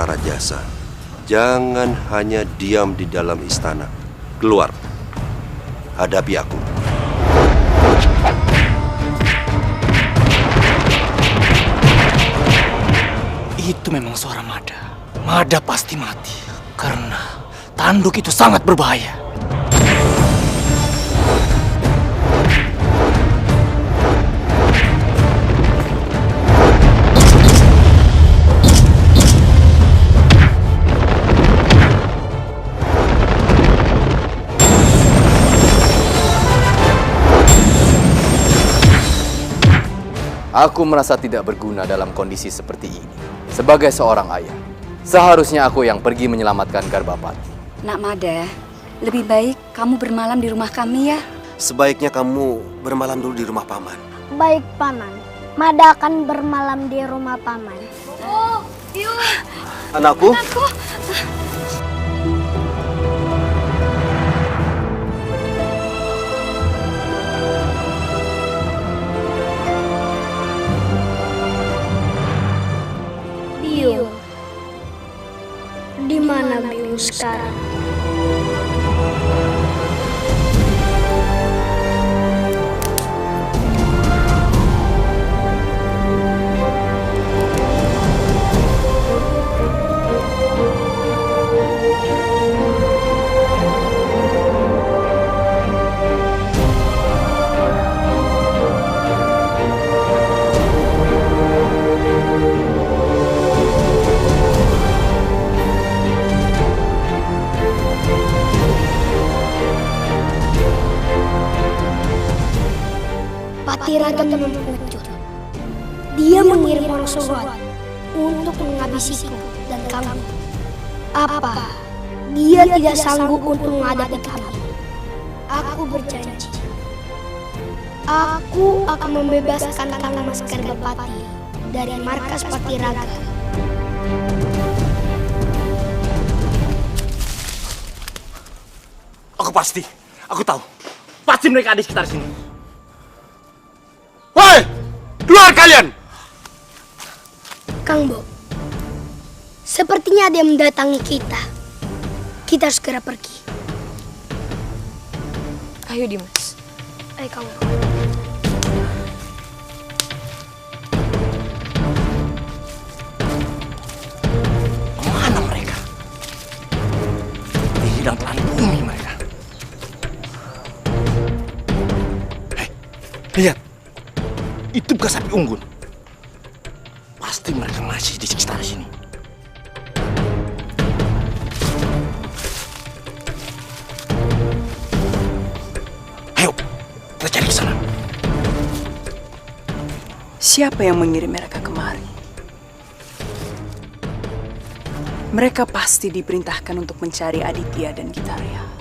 Batara Rajasa, jangan hanya diam di dalam istana. Keluar, hadapi aku. Itu memang suara Mada. Mada pasti mati, karena tanduk itu sangat berbahaya. Aku merasa tidak berguna dalam kondisi seperti ini. Sebagai seorang ayah, seharusnya aku yang pergi menyelamatkan Garbapati. Nak Mada, lebih baik kamu bermalam di rumah kami ya. Sebaiknya kamu bermalam dulu di rumah paman. Baik, Paman. Mada akan bermalam di rumah Paman. Oh, yuk. Anakku. Anakku. Biung. Di mana Biung sekarang? Patiraga mempengecut. Dia mengirim orang suruhan untuk menghabisiku dan kamu. Apa? Dia tidak sanggup untuk menghadapi kami. Aku berjanji. Aku akan membebaskan Kang Mas Garbapati dari markas Patiraga. Aku tahu. Pasti mereka ada di sekitar sini. Woi, keluar kalian! Kang Bo, sepertinya ada yang mendatangi kita. Kita harus segera pergi. Ayo Dimas. Ayo Kang Bo. Mana mereka? Di hidang telan bumi mereka. Hei, lihat. Itu bekas api unggun. Pasti mereka masih di sekitar sini. Ayo, kita cari ke sana. Siapa yang mengirim mereka kemari? Mereka pasti diperintahkan untuk mencari Aditya dan Gitarya.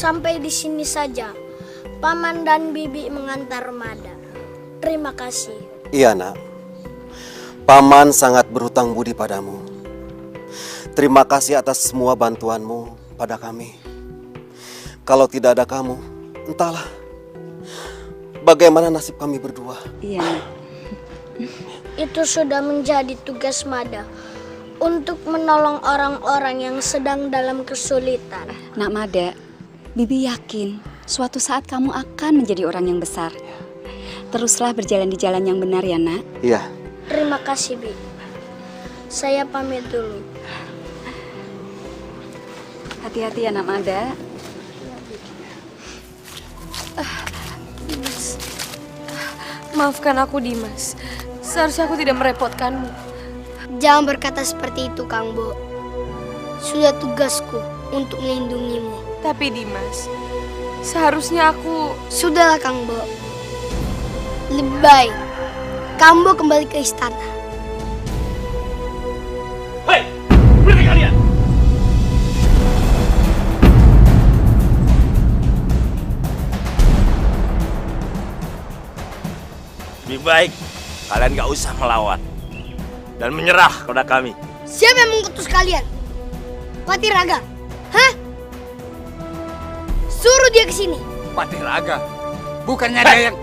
Sampai di sini saja. Paman dan Bibi mengantar Mada. Terima kasih. Iya, Nak. Paman sangat berhutang budi padamu. Terima kasih atas semua bantuanmu pada kami. Kalau tidak ada kamu, entahlah bagaimana nasib kami berdua. Iya. Itu sudah menjadi tugas Mada untuk menolong orang-orang yang sedang dalam kesulitan. Nak Mada, Bibi yakin suatu saat kamu akan menjadi orang yang besar. Teruslah berjalan di jalan yang benar ya, Nak. Iya. Terima kasih, Bi. Saya pamit dulu. Hati-hati ya, Nak Mada. Dimas. Maafkan aku, Dimas. Seharusnya aku tidak merepotkanmu. Jangan berkata seperti itu, Kang Bo. Sudah tugasku untuk melindungimu. Tapi Dimas, seharusnya aku... Sudahlah, Kang Bo. Lebih baik Kang Bo kembali ke istana. Hei, berhenti kalian! Lebih baik kalian gak usah melawan dan menyerah kepada kami. Siapa yang mengutus kalian? Patiraga? Hah? Suruh dia ke sini. Patiraga, bukannya dia yang...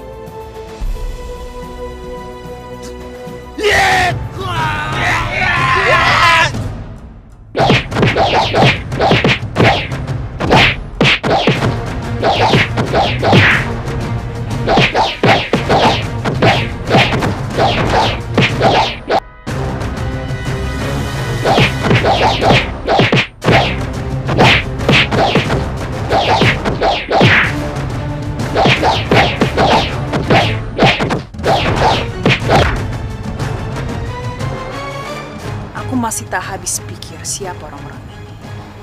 Aku masih tak habis pikir siapa orang-orang ini.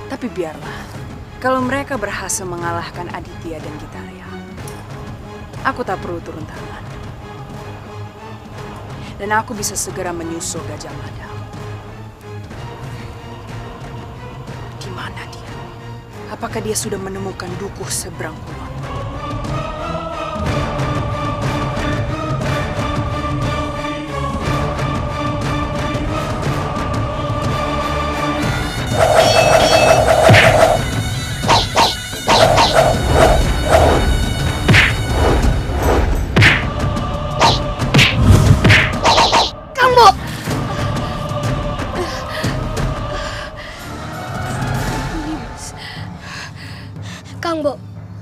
Tapi biarlah, kalau mereka berhasil mengalahkan Aditya dan Gitarya, aku tak perlu turun tangan. Dan aku bisa segera menyusul Gajah Mada. Di mana dia? Apakah dia sudah menemukan dukuh seberang kulon?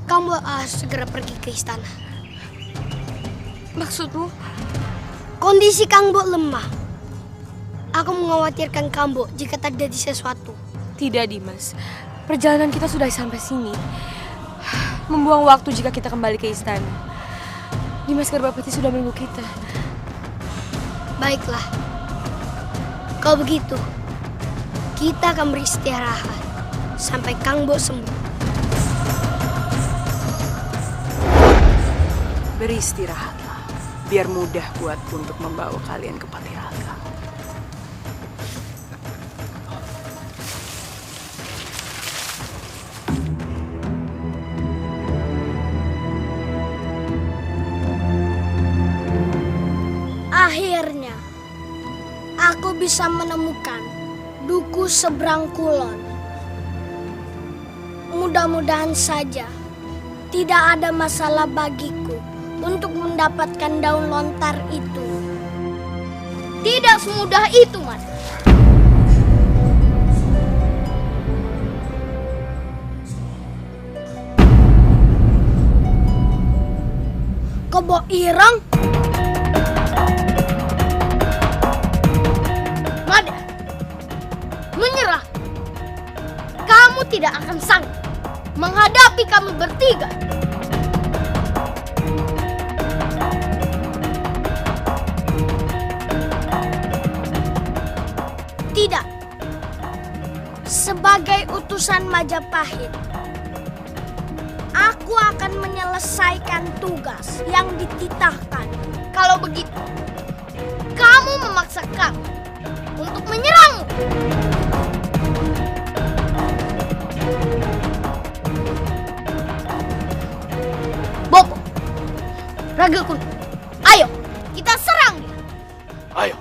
Kang Bo harus segera pergi ke istana. Maksudmu? Kondisi Kang Bo lemah. Aku mengkhawatirkan Kang Bo jika terjadi sesuatu. Tidak, Dimas. Perjalanan kita sudah sampai sini. Membuang waktu jika kita kembali ke istana. Dimas Garbapati sudah menunggu kita. Baiklah. Kalau begitu, kita akan beristirahat sampai Kang Bo sembuh. Beristirahatlah, biar mudah buatku untuk membawa kalian ke Patiraga. Akhirnya, aku bisa menemukan dukuh seberang kulon. Mudah-mudahan saja tidak ada masalah bagiku untuk mendapatkan daun lontar itu. Tidak semudah itu, Mas. Kebo Irang? Mada, menyerah. Kamu tidak akan sanggup menghadapi kami bertiga. Tidak. Sebagai utusan Majapahit, aku akan menyelesaikan tugas yang dititahkan. Kalau begitu, kamu memaksa kami untuk menyerangmu. Bopo, Ragaku, ayo kita serang dia. Ayo.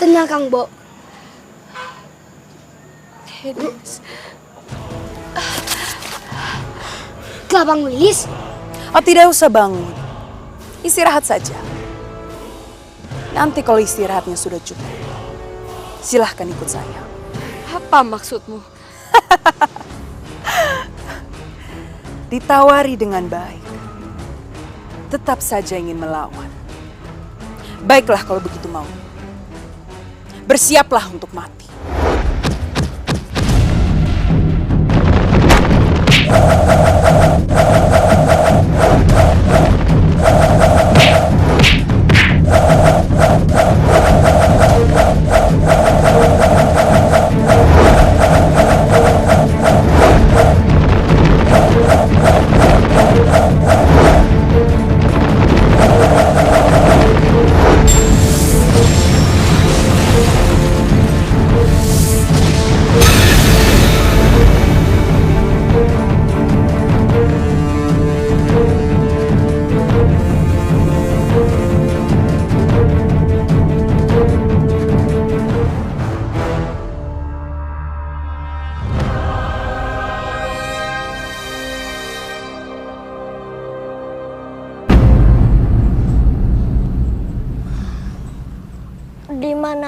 Tenang, Kang Bo. Kelabang Wilis? Oh, tidak usah bangun. Istirahat saja. Nanti kalau istirahatnya sudah cukup, silahkan ikut saya. Apa maksudmu? Ditawari dengan baik, tetap saja ingin melawan. Baiklah kalau begitu mau. Bersiaplah untuk mati.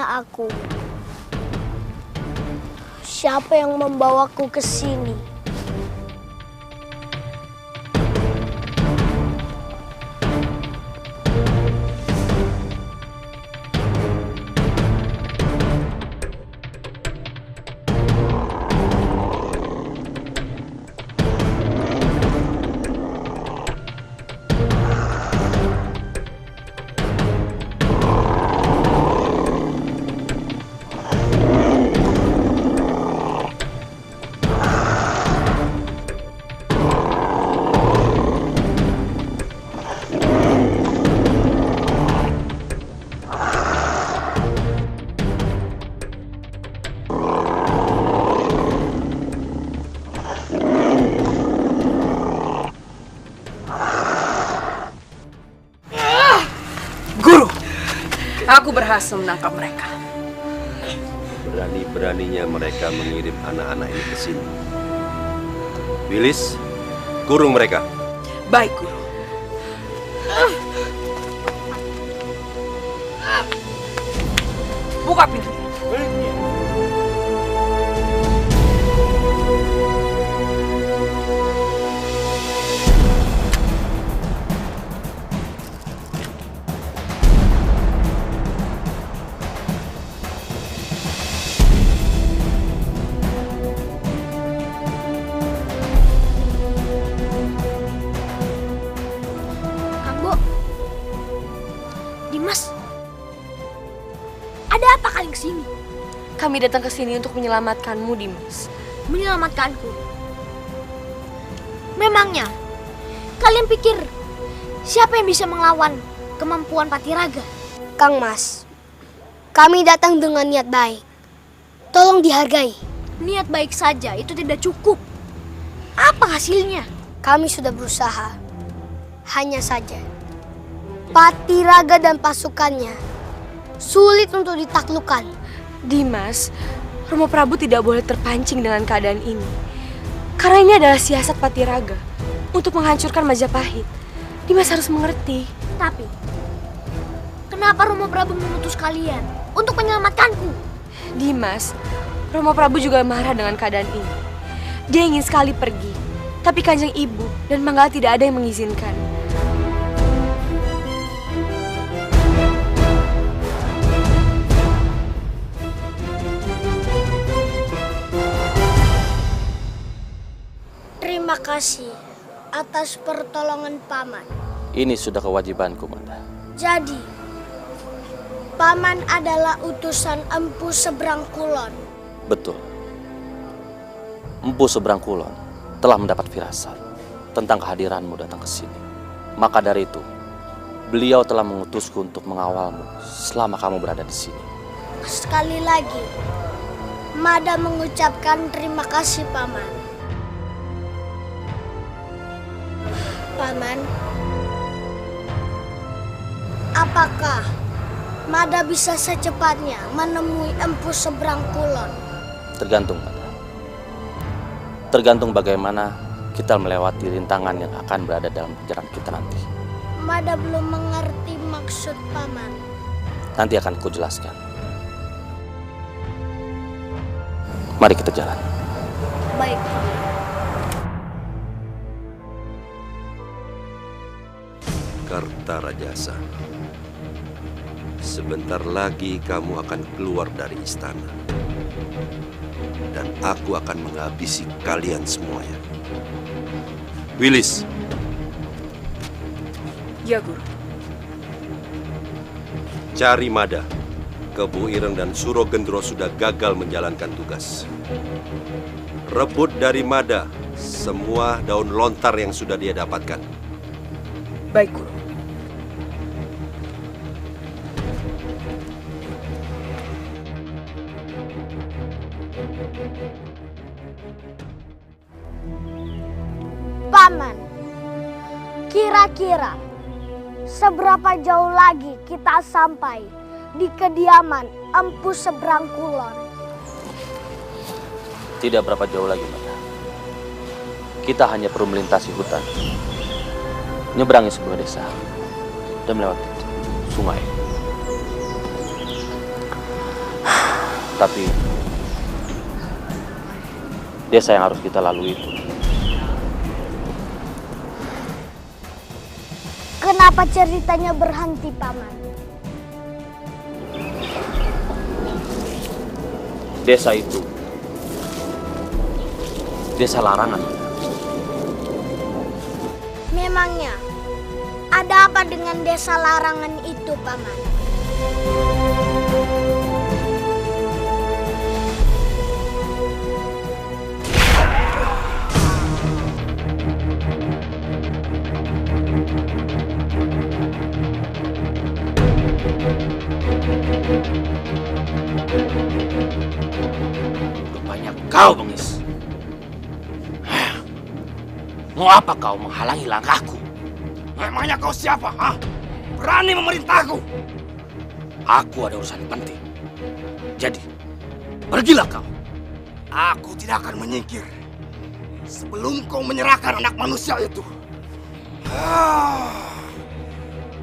hanya aku. Siapa yang membawaku ke sini? Aku berhasil menangkap mereka. Berani-beraninya mereka mengirim anak-anak ini ke sini. Wilis, kurung mereka. Baik, Guru. Buka pintu. Dimas, ada apa kalian kesini? Kami datang ke sini untuk menyelamatkanmu, Dimas. Menyelamatkanku? Memangnya, kalian pikir siapa yang bisa melawan kemampuan Patiraga? Kang Mas, kami datang dengan niat baik. Tolong dihargai. Niat baik saja itu tidak cukup. Apa hasilnya? Kami sudah berusaha. Hanya saja, Patiraga dan pasukannya sulit untuk ditaklukkan. Dimas, Romo Prabu tidak boleh terpancing dengan keadaan ini. Karena ini adalah siasat Patiraga untuk menghancurkan Majapahit. Dimas harus mengerti. Tapi, kenapa Romo Prabu mengutus kalian untuk menyelamatkanku? Dimas, Romo Prabu juga marah dengan keadaan ini. Dia ingin sekali pergi, tapi Kanjeng Ibu dan Manggala tidak ada yang mengizinkan. Terima kasih atas pertolongan Paman. Ini sudah kewajibanku, Manda. Jadi, Paman adalah utusan Empu Seberang Kulon. Betul. Empu Seberang Kulon telah mendapat firasat tentang kehadiranmu datang ke sini. Maka dari itu, beliau telah mengutusku untuk mengawalmu selama kamu berada di sini. Sekali lagi, Mada mengucapkan terima kasih, Paman. Paman, apakah Mada bisa secepatnya menemui Empu Seberang Kulon? Tergantung, Manda. Tergantung bagaimana kita melewati rintangan yang akan berada dalam perjalanan kita nanti. Mada belum mengerti maksud Paman. Nanti akan kujelaskan. Mari kita jalan. Baik, Paman. Kartarajasa, sebentar lagi kamu akan keluar dari istana. Dan aku akan menghabisi kalian semuanya. Wilis. Ya, Guru. Cari Mada. Kebu Ireng dan Suro Gendro sudah gagal menjalankan tugas. Rebut dari Mada semua daun lontar yang sudah dia dapatkan. Baik, Guru. Paman, kira-kira seberapa jauh lagi kita sampai di kediaman Empu Seberang Kulon? Tidak berapa jauh lagi, Manda. Kita hanya perlu melintasi hutan, nyeberangi sebuah desa, dan melewati sungai. Tapi desa yang harus kita lalui itu, Kenapa ceritanya berhenti, Paman? desa itu desa larangan. Memangnya ada apa dengan desa larangan itu, Paman? Rupanya kau, Bengis. Mau apa kau menghalangi langkahku? Memangnya kau siapa, ha? Berani memerintahku? Aku ada urusan penting. Jadi, pergilah kau. Aku tidak akan menyingkir sebelum kau menyerahkan anak manusia itu.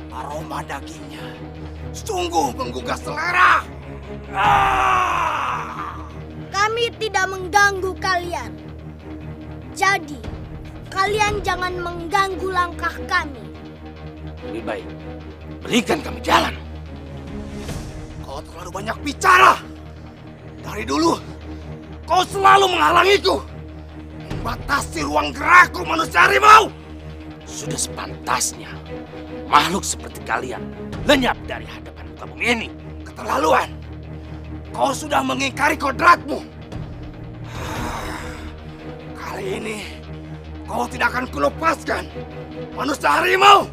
Aroma dagingnya sungguh menggugah selera. Kami tidak mengganggu kalian. Jadi, kalian jangan mengganggu langkah kami. Lebih baik, berikan kami jalan. Kau terlalu banyak bicara. Dari dulu, kau selalu menghalangiku. Membatasi ruang gerakku, manusia harimau. Sudah sepantasnya makhluk seperti kalian lenyap dari hadapan muka bumi ini. Keterlaluan. Kau sudah mengingkari kodratmu. Kali ini kau tidak akan kulepaskan, manusia harimau.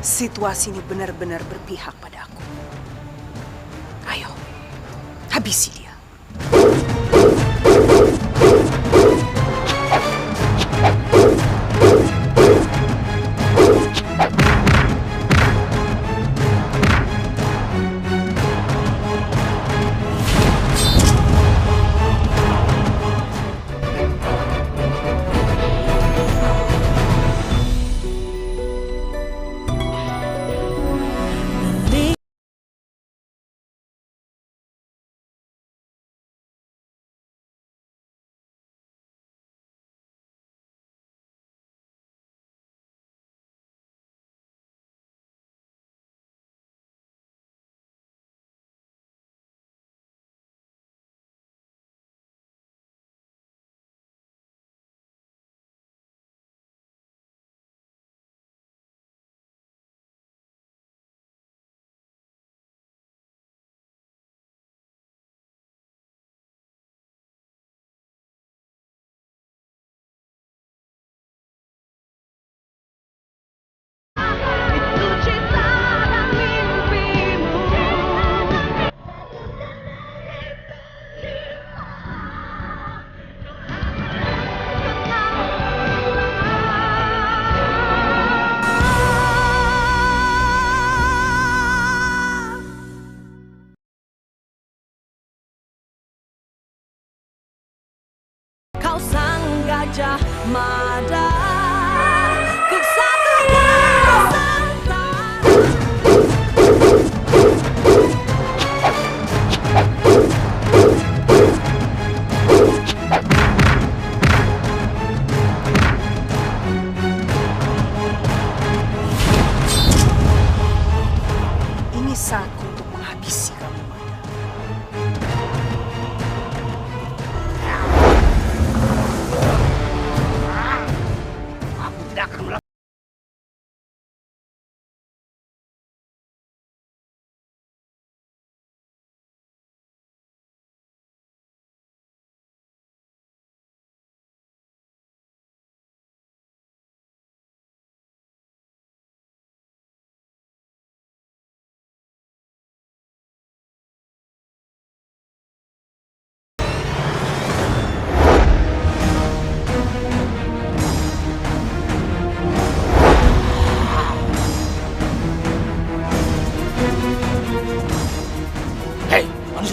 Situasi ini benar-benar berpihak padaku. Ayo, habisi dia.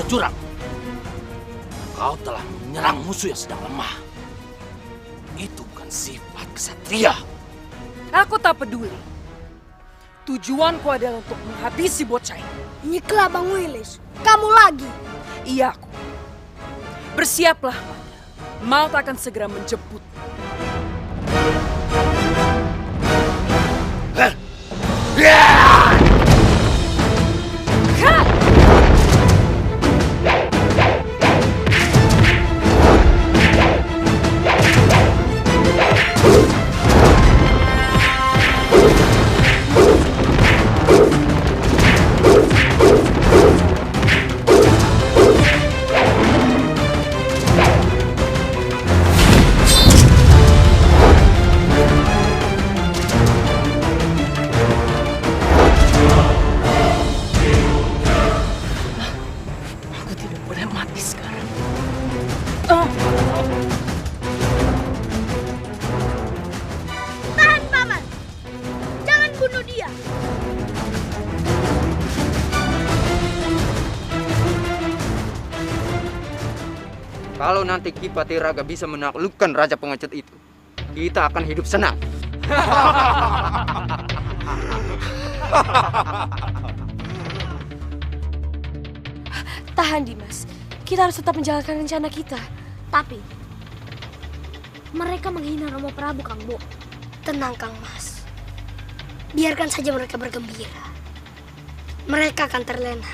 curang. Kau telah menyerang musuh yang sedang lemah. Itu bukan sifat kesatria. Aku tak peduli. Tujuanku adalah untuk menghabisi bocah ini. Nyiklah Bang Wilis, kamu lagi. Iya aku. Bersiaplah, Mada. Maut akan segera menjemput. Tahan Paman, jangan bunuh dia. Kalau nanti Ki Patiraga bisa menaklukkan Raja Pengecut itu, kita akan hidup senang. Tahan Dimas, kita harus tetap menjalankan rencana kita. Tapi mereka menghina Romo Prabu, Kang Bo. Tenang Kang Mas, biarkan saja mereka bergembira. Mereka akan terlena.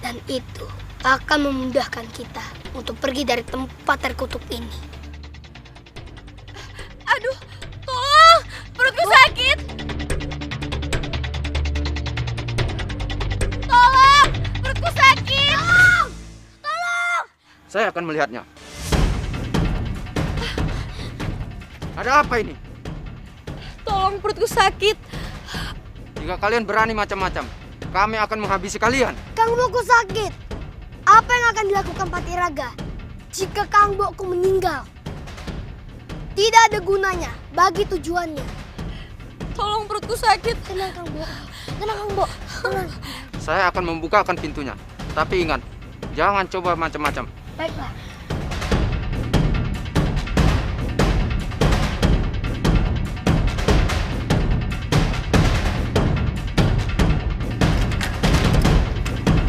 Dan itu akan memudahkan kita untuk pergi dari tempat terkutuk ini. Aduh, tolong! Perutku sakit! Tolong! Perutku sakit! Tolong! Tolong! Saya akan melihatnya. Ada apa ini? Tolong, perutku sakit. Jika kalian berani macam-macam, kami akan menghabisi kalian. Kang Boku sakit. Apa yang akan dilakukan Patiraga jika Kang Boku meninggal? Tidak ada gunanya bagi tujuannya. Tolong, perutku sakit. Tenang Kang Bo. Tenang Kang Bo. Tenang. Saya akan membukakan pintunya. Tapi ingat, jangan coba macam-macam. Baiklah.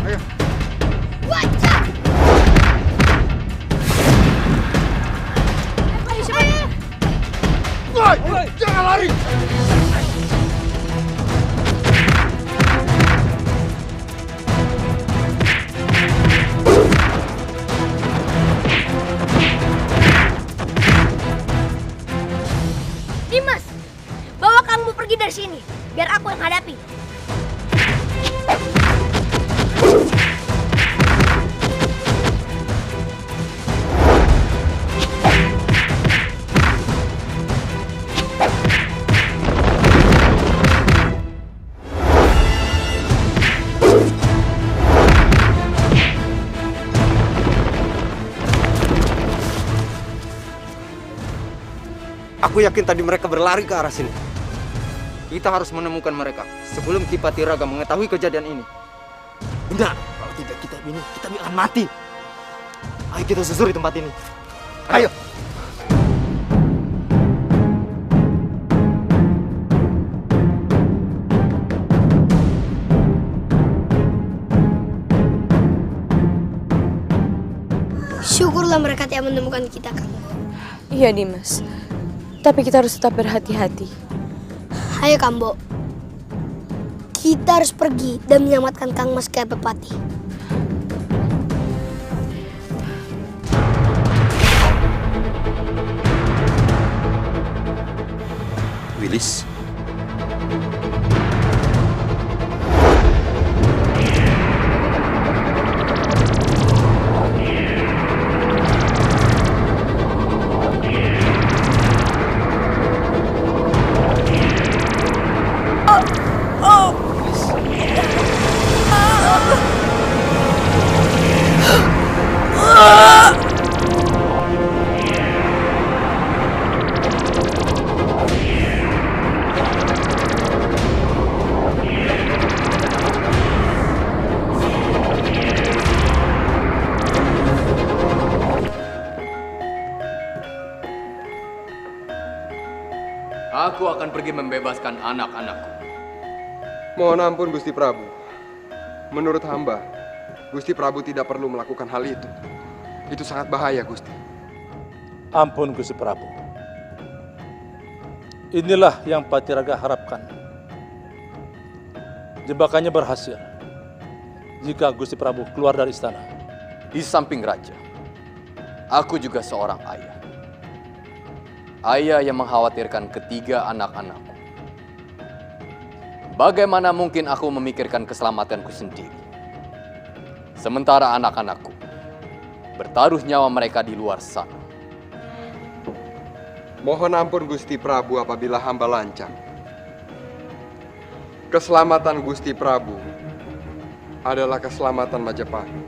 Ayo. Wajah! Ayo cepat. Woi, jangan lari! Dimas, bawa Kang Bo pergi dari sini, biar aku yang hadapi. Aku yakin tadi mereka berlari ke arah sini. Kita harus menemukan mereka sebelum Ki Patiraga mengetahui kejadian ini. Benar, kalau tidak kita akan mati. Ayo kita susuri tempat ini. Ayo. Syukurlah mereka tidak menemukan kita, Kang. Iya, Dimas. Tapi kita harus tetap berhati-hati. Ayo Kang Bo. Kita harus pergi dan menyelamatkan Kang Mas Kepepati. Wilis, Aku akan pergi membebaskan anak-anakku. Mohon ampun Gusti Prabu. Menurut hamba, Gusti Prabu tidak perlu melakukan hal itu. Itu sangat bahaya, Gusti. Ampun Gusti Prabu. Inilah yang Patiraga harapkan. Jebakannya berhasil jika Gusti Prabu keluar dari istana. Di samping raja, aku juga seorang ayah. Ayah yang mengkhawatirkan ketiga anak-anakku. Bagaimana mungkin aku memikirkan keselamatanku sendiri, sementara anak-anakku bertaruh nyawa mereka di luar sana. Mohon ampun Gusti Prabu apabila hamba lancang. Keselamatan Gusti Prabu adalah keselamatan Majapahit.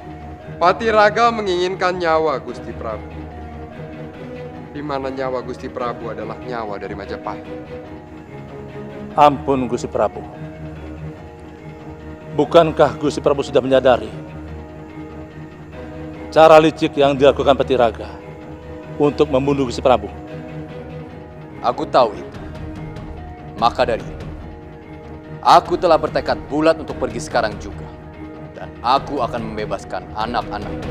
Patiraga menginginkan nyawa Gusti Prabu, di mana nyawa Gusti Prabu adalah nyawa dari Majapahit. Ampun Gusti Prabu. Bukankah Gusti Prabu sudah menyadari cara licik yang dilakukan Patiraga untuk membunuh Gusti Prabu? Aku tahu itu. Maka dari itu, aku telah bertekad bulat untuk pergi sekarang juga. Dan aku akan membebaskan anak-anakku.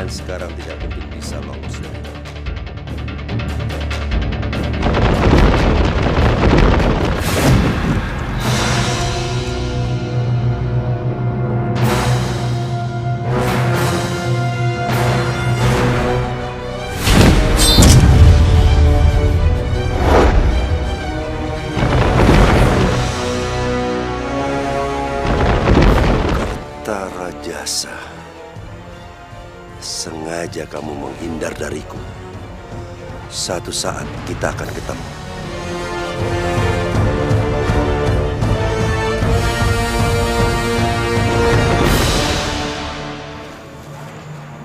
Sekarang tidak mungkin bisa lolos dari ini. Kartarajasa. Sengaja kamu menghindar dariku. Satu saat kita akan ketemu.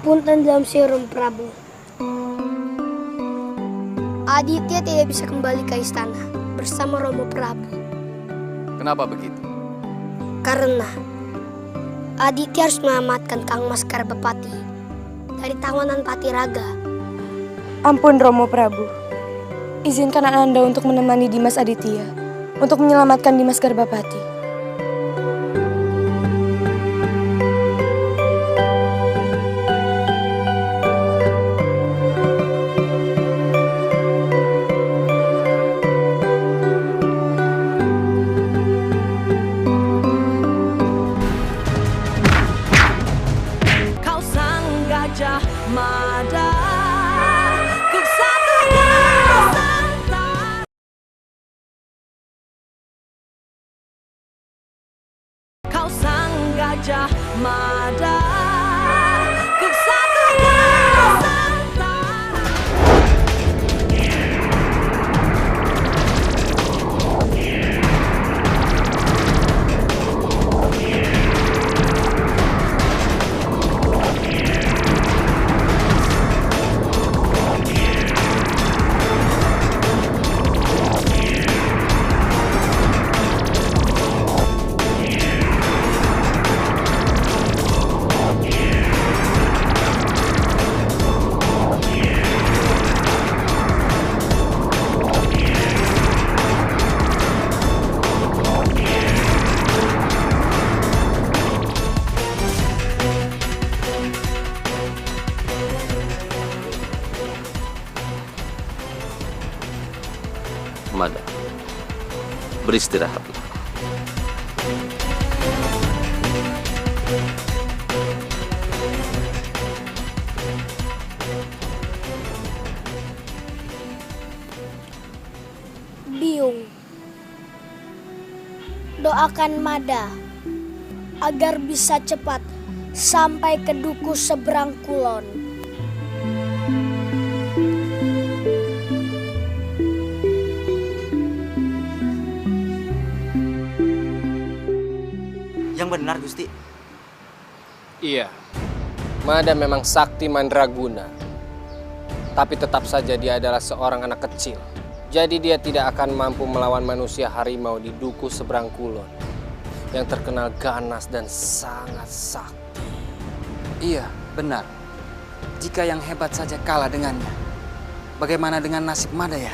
Punten dalam Serum Prabu. Aditya tidak bisa kembali ke istana bersama Romo Prabu. Kenapa begitu? Karena Aditya harus menyelamatkan Kang Mas Garbapati dari tawanan Patiraga. Ampun Romo Prabu. Izinkan Anda untuk menemani Dimas Aditya untuk menyelamatkan Dimas Garbapati. Mada, beristirahatlah. Biung, doakan Mada agar bisa cepat sampai ke duku seberang kulon. Yang benar, Gusti. Iya, Mada memang sakti mandraguna. Tapi tetap saja dia adalah seorang anak kecil. Jadi dia tidak akan mampu melawan manusia harimau di duku seberang kulon yang terkenal ganas dan sangat sakti. Iya, benar. Jika yang hebat saja kalah dengannya, bagaimana dengan nasib Mada ya?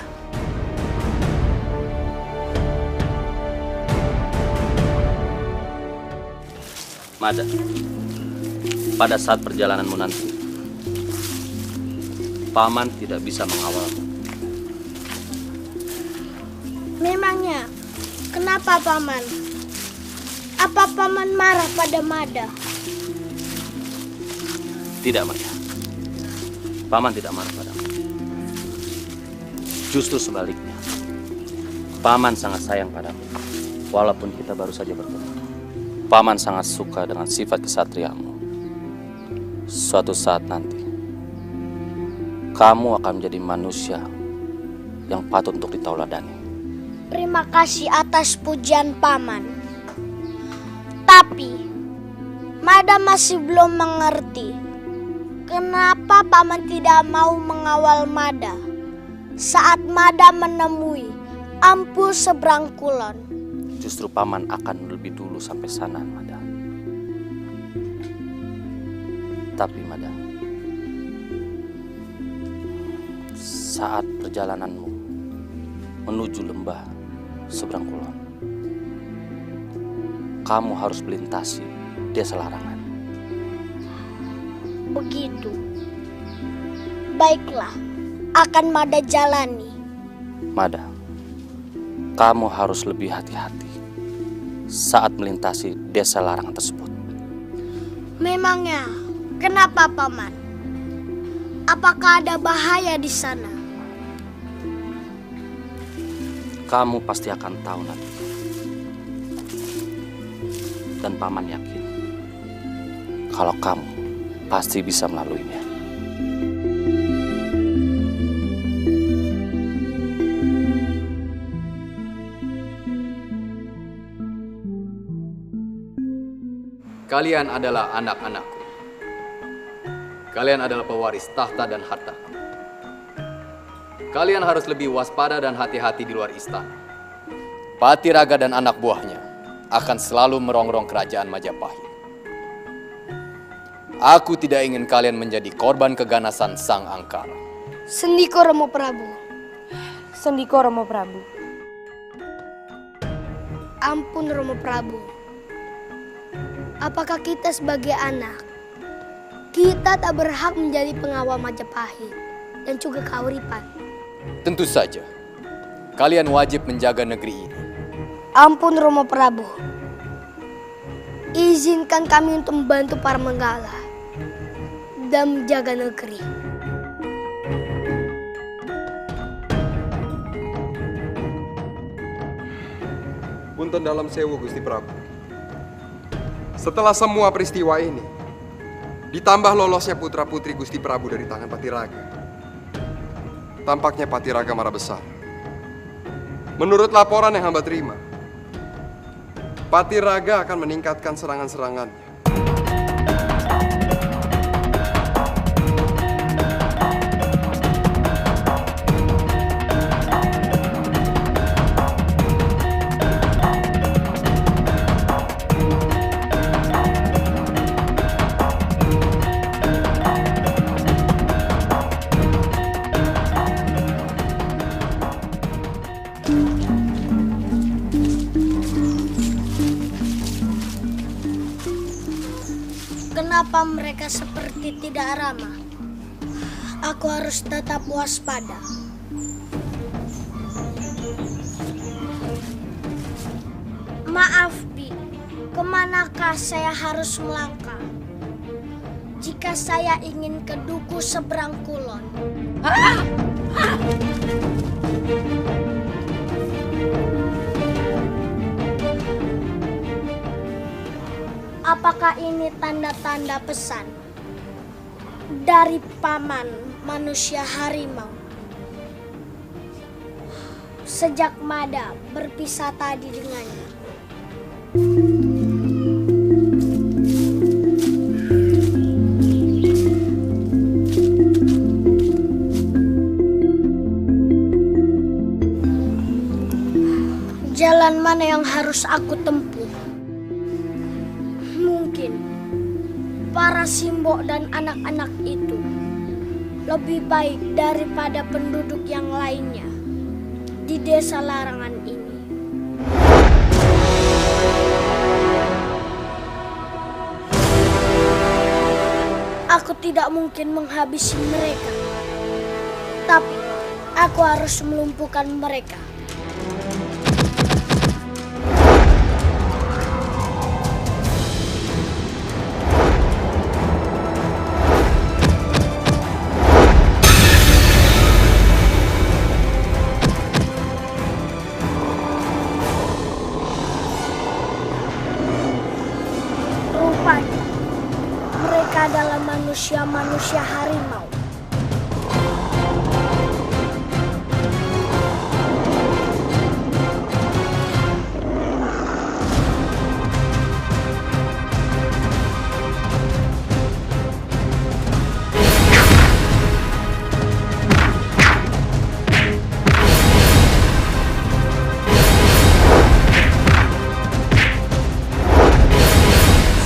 Mada, pada saat perjalananmu nanti, Paman tidak bisa mengawalmu. Memangnya, kenapa Paman? Apa Paman marah pada Mada? Tidak, Mada. Paman tidak marah padamu. Justru sebaliknya, Paman sangat sayang padamu. Walaupun kita baru saja bertemu, Paman sangat suka dengan sifat kesatriamu. Suatu saat nanti, kamu akan menjadi manusia yang patut untuk ditauladani. Terima kasih atas pujian Paman. Tapi, Mada masih belum mengerti kenapa Paman tidak mau mengawal Mada saat Mada menemui Ampul seberang kulon. Justru Paman akan lebih dulu sampai sana, Mada. Tapi, Mada, saat perjalananmu menuju lembah seberang kulon, kamu harus melintasi desa larangan. Begitu. Baiklah, akan Mada jalani. Mada, kamu harus lebih hati-hati saat melintasi desa larangan tersebut. Memangnya, kenapa Paman? Apakah ada bahaya di sana? Kamu pasti akan tahu nanti. Dan Paman yakin kalau kamu pasti bisa melaluinya. Kalian adalah anak-anakku. Kalian adalah pewaris tahta dan harta. Kalian harus lebih waspada dan hati-hati di luar istana. Patiraga dan anak buahnya akan selalu merongrong kerajaan Majapahit. Aku tidak ingin kalian menjadi korban keganasan Sang Angkara. Sendiko Romo Prabu. Sendiko Romo Prabu. Ampun Romo Prabu. Apakah kita sebagai anak, kita tak berhak menjadi pengawal Majapahit dan juga Kauripan? Tentu saja, kalian wajib menjaga negeri ini. Ampun Romo Prabu. Izinkan kami untuk membantu para menggala dan menjaga negeri. Punten dalam sewu, Gusti Prabu. Setelah semua peristiwa ini, ditambah lolosnya putra-putri Gusti Prabu dari tangan Patiraga, tampaknya Patiraga marah besar. Menurut laporan yang hamba terima, Patiraga akan meningkatkan serangan-serangannya. Kenapa mereka seperti tidak ramah? Aku harus tetap waspada. Apakah saya harus melangkah jika saya ingin ke Duku Seberang Kulon? Apakah ini tanda-tanda pesan dari paman manusia harimau? Sejak Mada berpisah tadi dengannya. Jalan mana yang harus aku tempuh? Mungkin para simbok dan anak-anak itu lebih baik daripada penduduk yang lainnya di desa larangan ini. Aku tidak mungkin menghabisi mereka, tapi aku harus melumpuhkan mereka. Rupanya mereka adalah manusia-manusia harimau.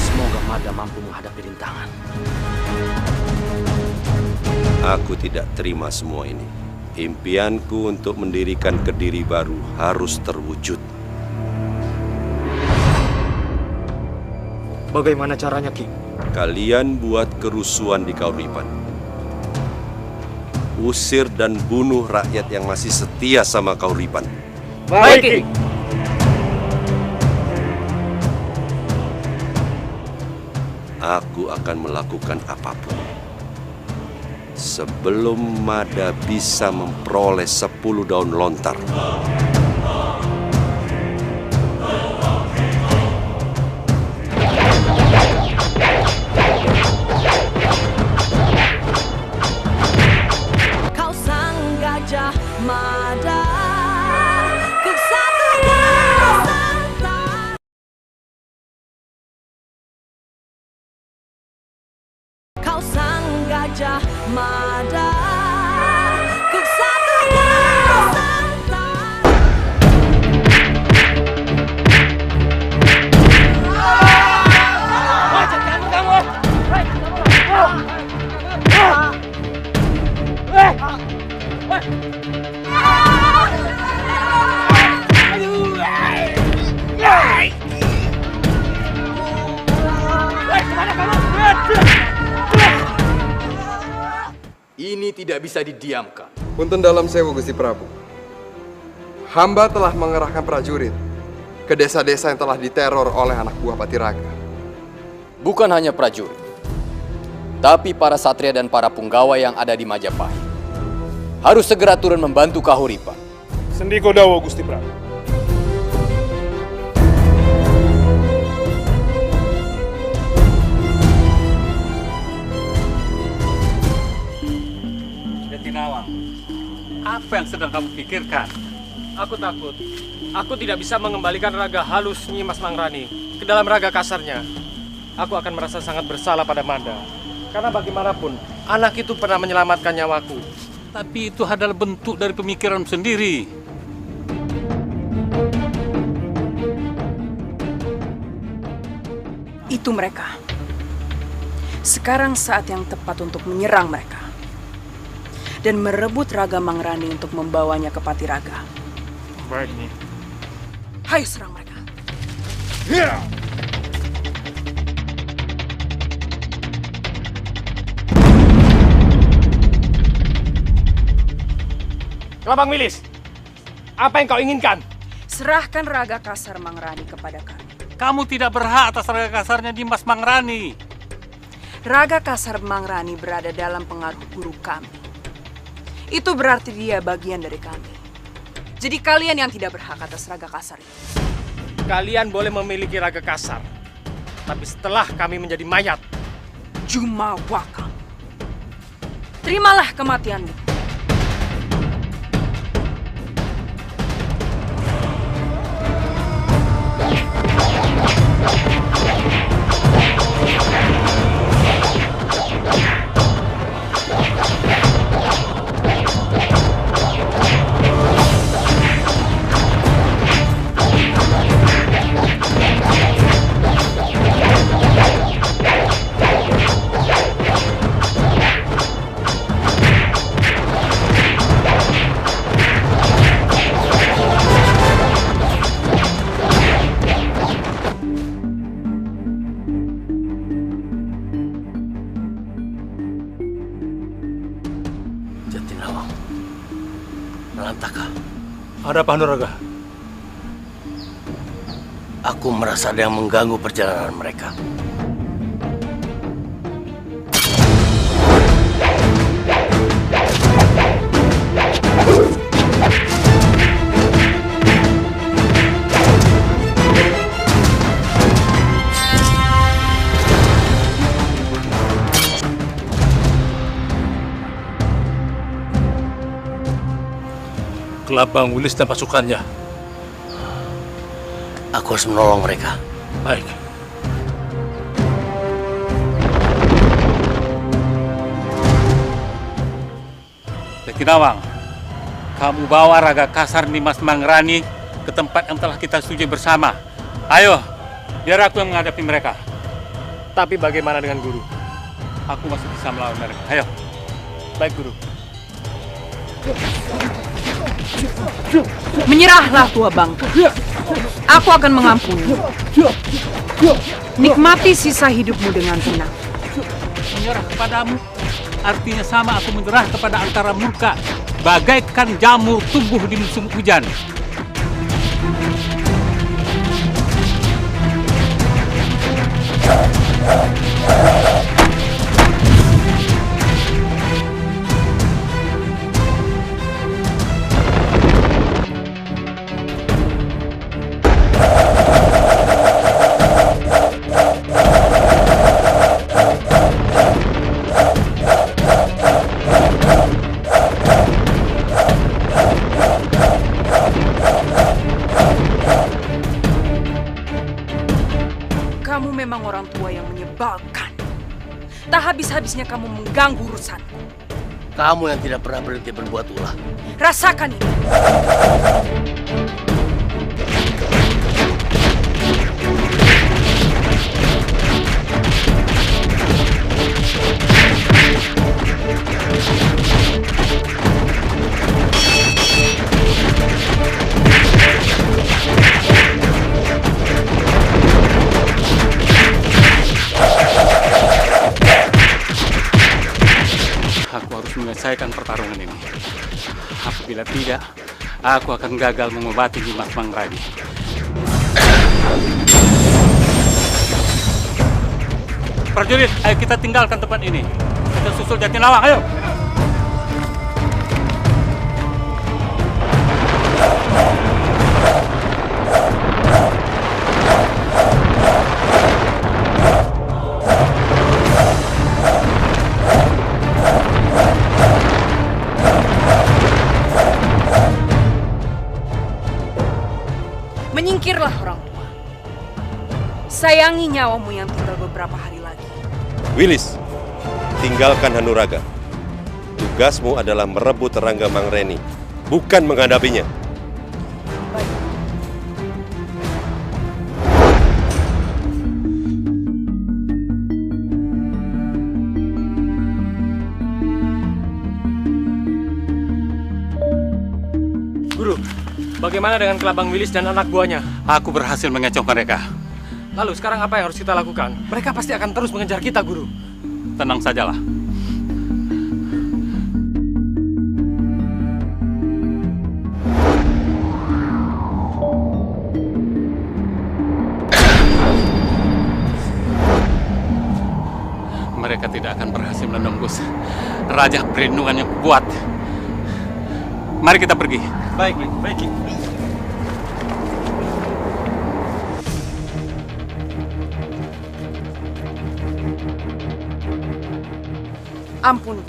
Semoga Mada mampu menghadapi rintangan. Aku tidak terima semua ini. Impianku untuk mendirikan Kediri baru harus terwujud. Bagaimana caranya, Ki? Kalian buat kerusuhan di Kauripan. Usir dan bunuh rakyat yang masih setia sama Kauripan. Baik, Ki. Aku akan melakukan apapun sebelum Mada bisa memperoleh 10 daun lontar. Kau sang gajah Mada, kesatria Nusantara. Kau sang gajah Mada, kesatria Nusantara. Ini tidak bisa didiamkan. Punten dalam sewu, Gusti Prabu. Hamba telah mengerahkan prajurit ke desa-desa yang telah diteror oleh anak buah Patiraga. Bukan hanya prajurit, tapi para satria dan para punggawa yang ada di Majapahit harus segera turun membantu Kahuripan. Sendiko dawo, Gusti Prabu. Jatinawang, apa yang sedang kamu pikirkan? Aku takut. Aku tidak bisa mengembalikan raga halus Nyi Mas Mangrani ke dalam raga kasarnya. Aku akan merasa sangat bersalah pada Mada. Karena bagaimanapun, anak itu pernah menyelamatkan nyawaku. Tapi itu adalah bentuk dari pemikiran sendiri. Itu mereka. Sekarang saat yang tepat untuk menyerang mereka. Dan merebut raga Mangrani untuk membawanya ke Patiraga. Baik, Nyi. Hayo serang mereka. Yeah! Kelabang Milis, apa yang kau inginkan? Serahkan raga kasar Mangrani kepada kami. Kamu tidak berhak atas raga kasarnya Dimas Mangrani. Raga kasar Mangrani berada dalam pengaruh guru kami. Itu berarti dia bagian dari kami. Jadi kalian yang tidak berhak atas raga kasar itu. Kalian boleh memiliki raga kasar, tapi setelah kami menjadi mayat. Jumawaka, terimalah kematianmu. Ada apa, Hanuraga? Aku merasa ada yang mengganggu perjalanan mereka. Kelabang Wilis dan pasukannya. Aku harus menolong mereka. Baik. Jatinawang, kamu bawa raga kasar Dimas Mangrani ke tempat yang telah kita setujui bersama. Ayo, biar aku yang menghadapi mereka. Tapi bagaimana dengan guru? Aku masih bisa melawan mereka. Ayo. Baik, guru. Menyerahlah, tua bangka. Aku akan mengampuni. Nikmati sisa hidupmu dengan tenang. Menyerah kepadamu artinya sama aku menyerah kepada Antara Murka, bagaikan jamur tumbuh di musim hujan. Kamu memang orang tua yang menyebalkan. Tak habis-habisnya kamu mengganggu urusanku. Kamu yang tidak pernah berhenti berbuat ulah. Rasakan ini. Aku harus menyelesaikan pertarungan ini. Apabila tidak, aku akan gagal mengobati Dimas Mangrani. Prajurit, ayo kita tinggalkan tempat ini. Kita susul Jatinawang, ayo! Menyingkirlah orang tua. Sayangi nyawamu yang tinggal beberapa hari lagi. Wilis, tinggalkan Hanuraga. Tugasmu adalah merebut Rangga Mangreni, bukan menghadapinya. Guru, bagaimana dengan Kelabang Wilis dan anak buahnya? Aku berhasil mengecoh mereka. Lalu sekarang apa yang harus kita lakukan? Mereka pasti akan terus mengejar kita, Guru. Tenang sajalah. kita tidak akan berhasil menembus Raja Perlindungan yang kuat. Mari kita pergi. Baik, baik. Ampun,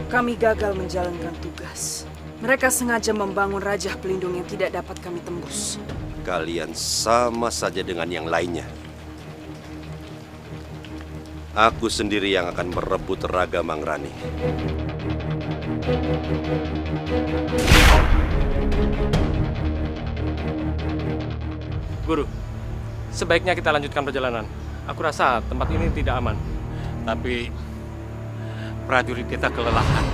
kami gagal menjalankan tugas. Mereka sengaja membangun Raja Pelindung yang tidak dapat kami tembus. Kalian sama saja dengan yang lainnya. Aku sendiri yang akan merebut raga Mangrani. Guru, sebaiknya kita lanjutkan perjalanan. Aku rasa tempat ini tidak aman. Tapi prajurit kita kelelahan.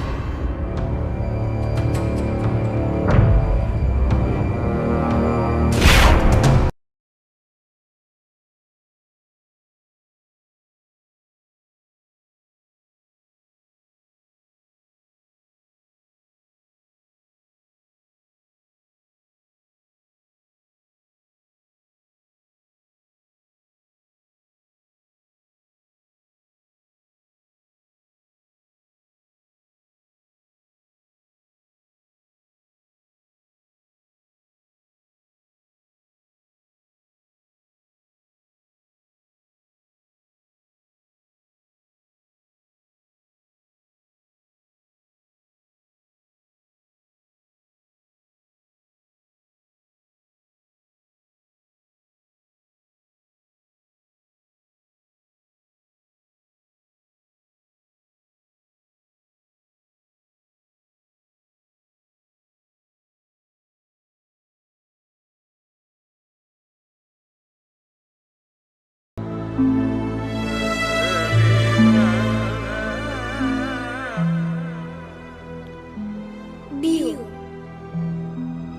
Biu.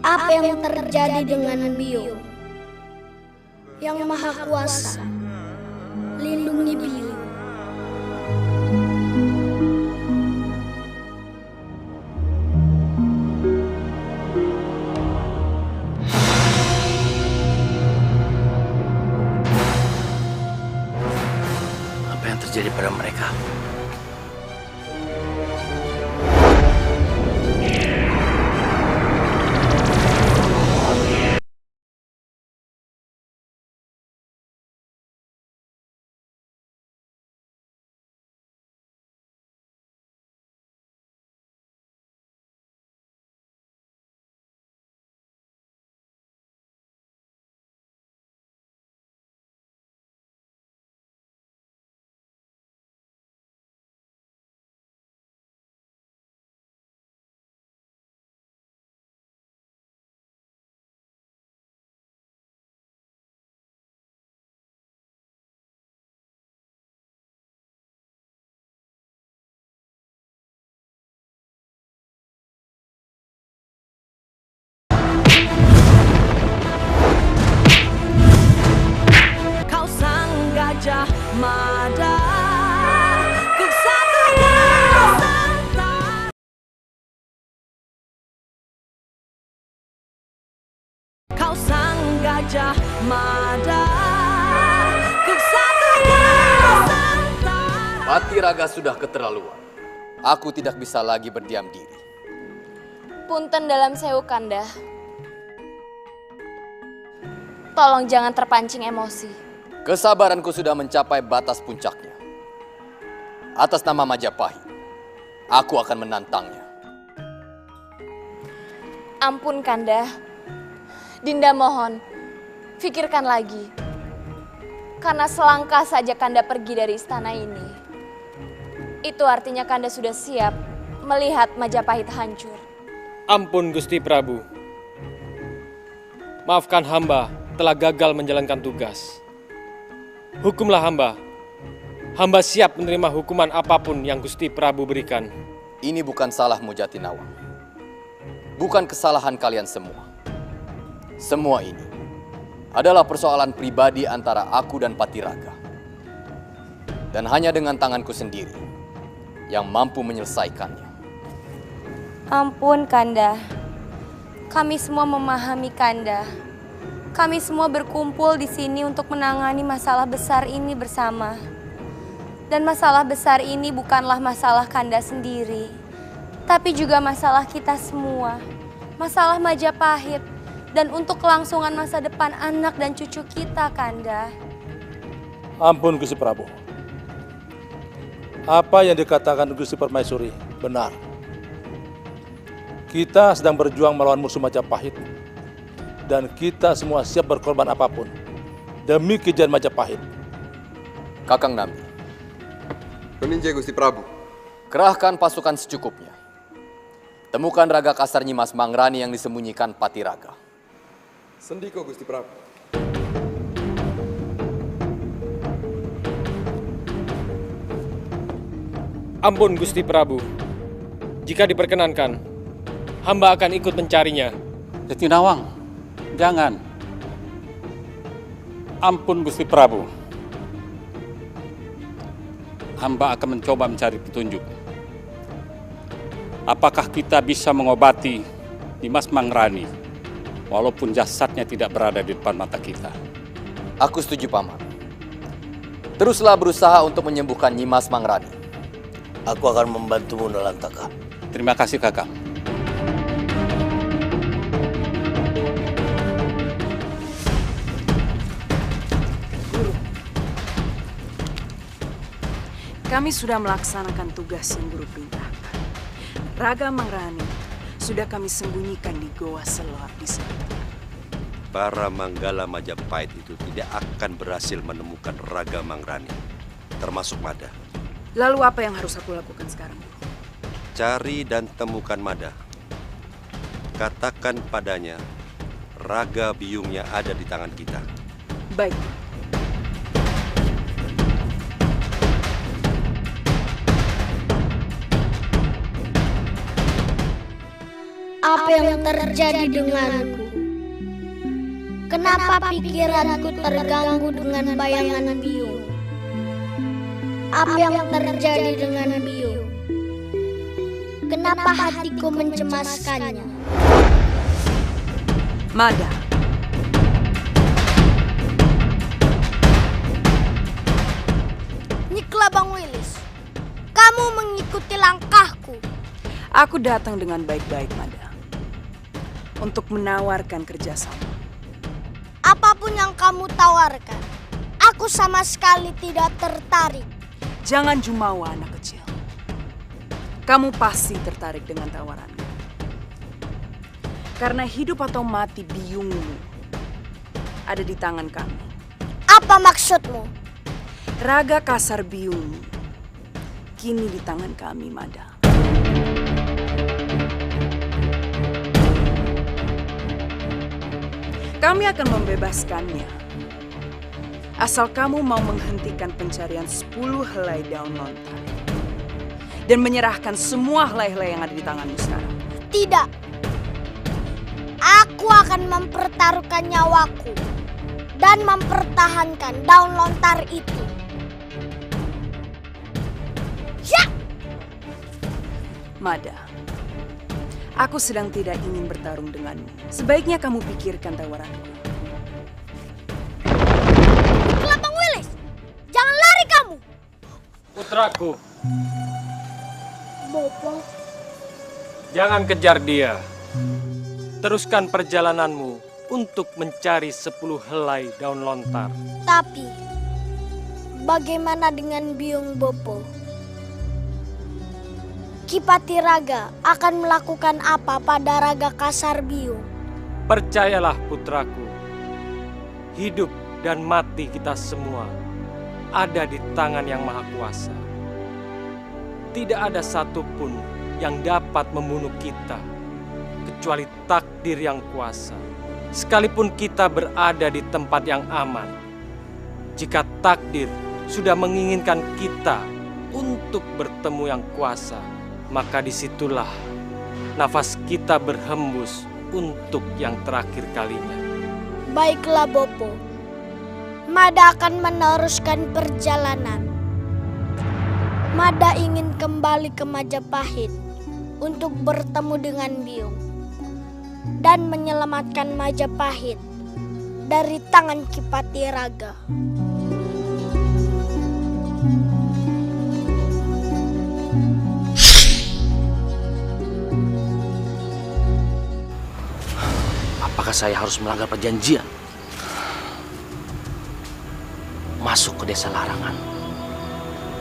Apa yang terjadi dengan Biu? Yang Maha Kuasa, lindungi Biu. Apa yang terjadi pada mereka? Gajah Mada, Kesatria Santa. Kau sang Gajah Mada, Kesatria Santa. Patiraga sudah keterlaluan. Aku tidak bisa lagi berdiam diri. Punten dalam sewu Kanda. Tolong jangan terpancing emosi. Kesabaranku sudah mencapai batas puncaknya. Atas nama Majapahit, aku akan menantangnya. Ampun Kanda. Dinda mohon, pikirkan lagi. Karena selangkah saja Kanda pergi dari istana ini, itu artinya Kanda sudah siap melihat Majapahit hancur. Ampun Gusti Prabu. Maafkan hamba telah gagal menjalankan tugas. Hukumlah hamba. Hamba siap menerima hukuman apapun yang Gusti Prabu berikan. Ini bukan salahmu Jatinawang. Bukan kesalahan kalian semua. Semua ini adalah persoalan pribadi antara aku dan Patiraga. Dan hanya dengan tanganku sendiri yang mampu menyelesaikannya. Ampun Kanda. Kami semua memahami Kanda. Kami semua berkumpul di sini untuk menangani masalah besar ini bersama. Dan masalah besar ini bukanlah masalah Kanda sendiri, tapi juga masalah kita semua. Masalah Majapahit dan untuk kelangsungan masa depan anak dan cucu kita, Kanda. Ampun Gusti Prabu. Apa yang dikatakan Gusti Permaisuri benar. Kita sedang berjuang melawan musuh Majapahit. Dan kita semua siap berkorban apapun demi kejayaan Majapahit. Kakang Nambi. Peninjai Gusti Prabu. Kerahkan pasukan secukupnya. Temukan Raga Kasar Nyimas Mangrani yang disembunyikan Patiraga. Sendiko Gusti Prabu. Ampun Gusti Prabu. Jika diperkenankan, hamba akan ikut mencarinya. Jatinawang, jangan. Ampun Gusti Prabu. Hamba akan mencoba mencari petunjuk. Apakah kita bisa mengobati Dimas Mangrani walaupun jasadnya tidak berada di depan mata kita? Aku setuju, Paman. Teruslah berusaha untuk menyembuhkan Nyimas Mangrani. Aku akan membantumu, Nalantaka. Terima kasih, Kakang. Kami sudah melaksanakan tugas yang Guru perintahkan. Raga Mangrani sudah kami sembunyikan di Goa Selor di sana. Para Manggala Majapahit itu tidak akan berhasil menemukan Raga Mangrani, termasuk Mada. Lalu apa yang harus aku lakukan sekarang, Guru? Cari dan temukan Mada. Katakan padanya, raga biungnya ada di tangan kita. Baik. Apa yang terjadi denganku? Kenapa pikiranku terganggu dengan bayangan biung? Apa yang terjadi dengan biung? Kenapa hatiku mencemaskannya? Mada. Niklah Bang Wilis, kamu mengikuti langkahku. Aku datang dengan baik-baik, Mada. Untuk menawarkan kerjasama. Apapun yang kamu tawarkan, aku sama sekali tidak tertarik. Jangan jumawa, anak kecil. Kamu pasti tertarik dengan tawaranku. Karena hidup atau mati biungmu ada di tangan kami. Apa maksudmu? Raga kasar biungmu kini di tangan kami, Mada. Kami akan membebaskannya. Asal kamu mau menghentikan pencarian 10 helai daun lontar. Dan menyerahkan semua helai-helai yang ada di tanganmu sekarang. Tidak. Aku akan mempertaruhkan nyawaku. Dan mempertahankan daun lontar itu. Ya! Mada. Aku sedang tidak ingin bertarung denganmu. Sebaiknya kamu pikirkan tawaranku. Kelabang Wilis, jangan lari kamu. Putraku, Bopo, jangan kejar dia. Teruskan perjalananmu untuk mencari 10 helai daun lontar. Tapi, bagaimana dengan biung Bopo? Ki Patiraga akan melakukan apa pada Raga Kasar Biung? Percayalah putraku, hidup dan mati kita semua ada di tangan Yang Maha Kuasa. Tidak ada satupun yang dapat membunuh kita, kecuali takdir yang kuasa. Sekalipun kita berada di tempat yang aman, jika takdir sudah menginginkan kita untuk bertemu yang kuasa, maka disitulah nafas kita berhembus untuk yang terakhir kalinya. Baiklah Bopo, Mada akan meneruskan perjalanan. Mada ingin kembali ke Majapahit untuk bertemu dengan Biung dan menyelamatkan Majapahit dari tangan Ki Patiraga. Apakah saya harus melanggar perjanjian? Masuk ke desa larangan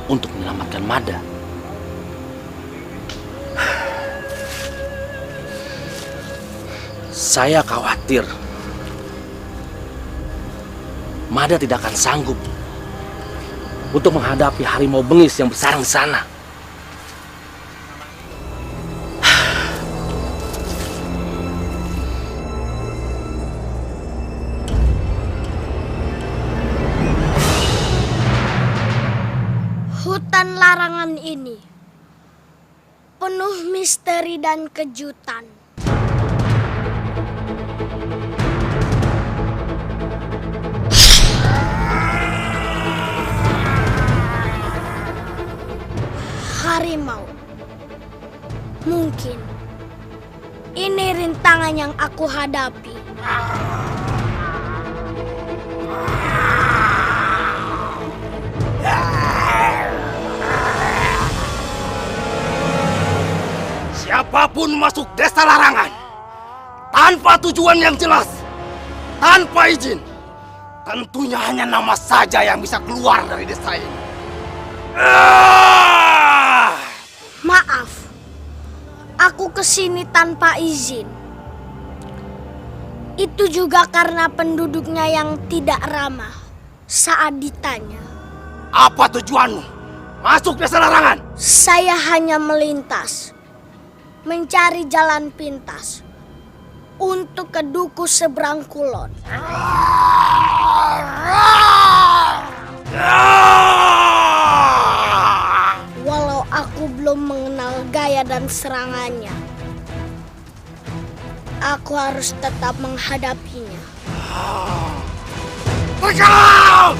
untuk menyelamatkan Mada? Saya khawatir Mada tidak akan sanggup untuk menghadapi harimau bengis yang bersarang di sana. Hutan larangan ini penuh misteri dan kejutan. Harimau. Mungkin ini rintangan yang aku hadapi. Siapapun masuk desa larangan tanpa tujuan yang jelas, tanpa izin, tentunya hanya nama saja yang bisa keluar dari desa ini. Maaf, aku kesini tanpa izin. Itu juga karena penduduknya yang tidak ramah saat ditanya. Apa tujuanmu masuk desa larangan? Saya hanya melintas, mencari jalan pintas untuk ke duku seberang kulon. Walau aku belum mengenal gaya dan serangannya, aku harus tetap menghadapinya. Bergerak!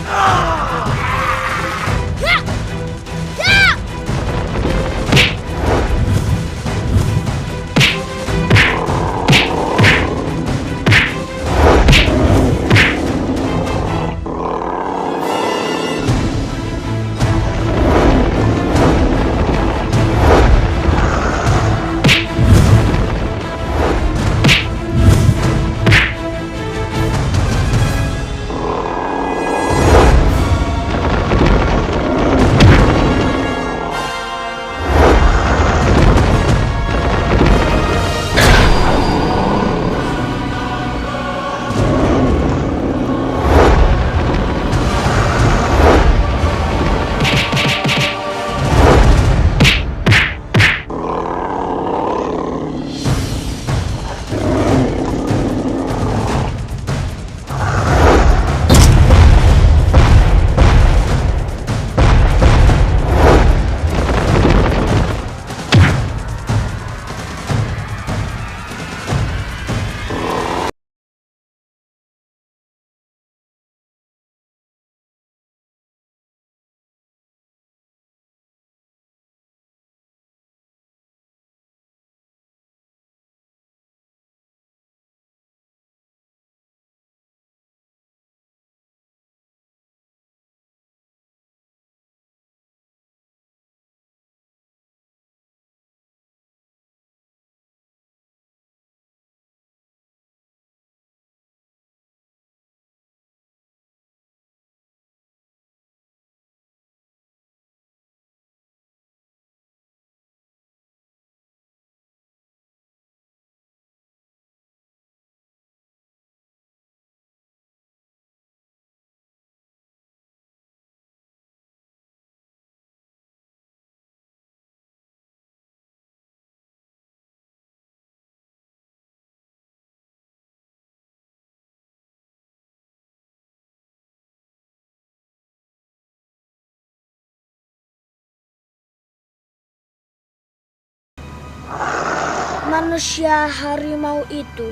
Manusia harimau itu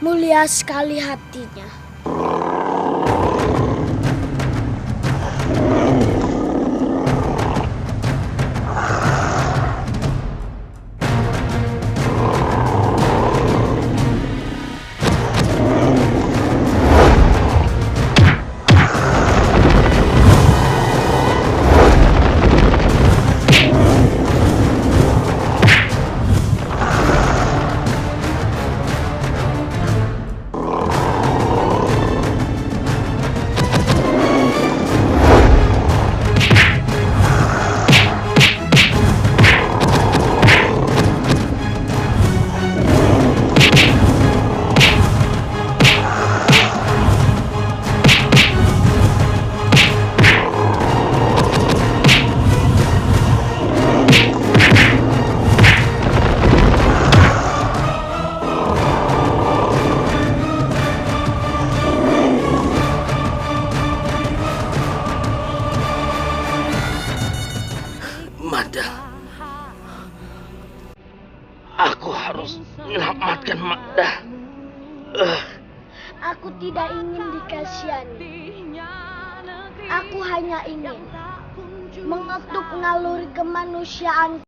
mulia sekali hatinya. Aku tidak ingin dikasihani. Aku hanya ingin mengetuk naluri kemanusiaan.